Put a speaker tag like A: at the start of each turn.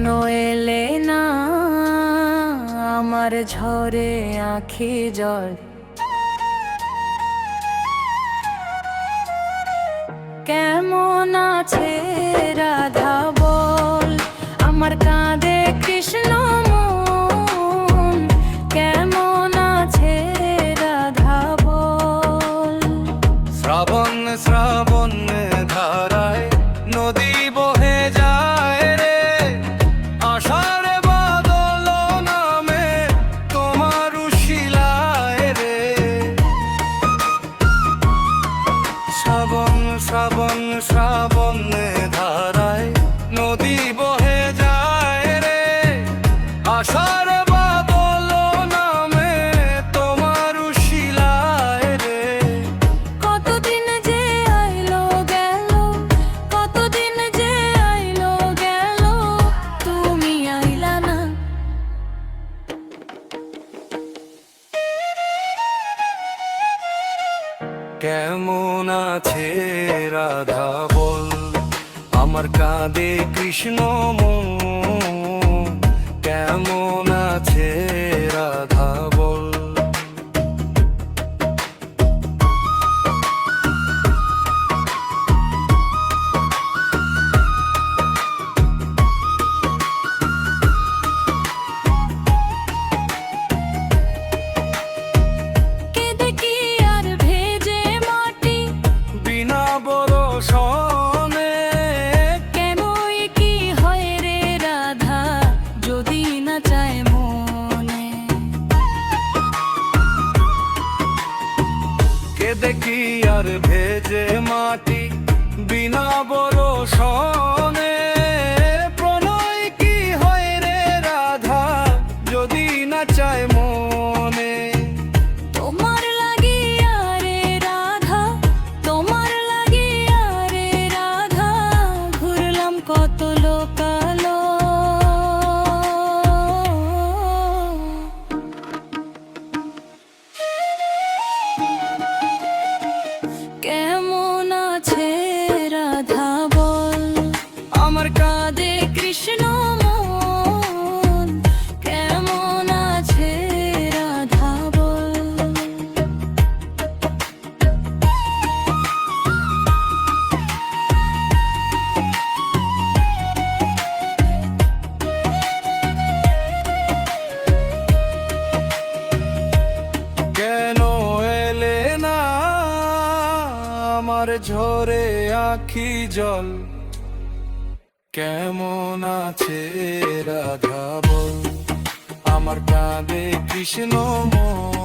A: কেন এলে না আমার ঝরে আঁখি জল? কেমন আছে রাধা বল, আমার কাঁদে কৃষ্ণ মন। কেমন আছে রাধা বল?
B: শ্রাবণ শ্রাবণ ধারায় নদী বহে যায় রে, আষাঢ় বাদল নামে তোমার শিলায় রে। শ্রাবণ শ্রাবণ শ্রাবণ ধারায় নদী বহে যায় রে, আষাঢ় বাদল নামে তোমার শিলায় রে।
A: কতদিন যে আইলো গেল, কতদিন যে আইলো গেল, তুমি আইলা না।
B: কেমন আছে রাধা বল, আমার কাঁদে কৃষ্ণ মন। কেমন আছে রাধা বল?
A: কেঁদে কি আর ভেজে মাটি
B: বিনা বরষণে?
A: কেনই কি হয় রে রাধা, যদি না চায় মনে?
B: কেঁদে কি আর ভেজে মাটি বিনা বরষণে? প্রণয় কি হয় রে রাধা, যদি না চায় মনে?
A: তোমার লাগিয়া রে রাধা, তোমার লাগিয়া রে রাধা, ঘুরলাম কত লোকালো। কেমন আছে রাধা বল, আমার কাঁদে কৃষ্ণ মন। কেমন আছে রাধা বল?
B: কেন এলে না আমার ঝরে আঁখি জল? কেমন আছে রাধা বল, আমার কাঁদে কৃষ্ণ মন।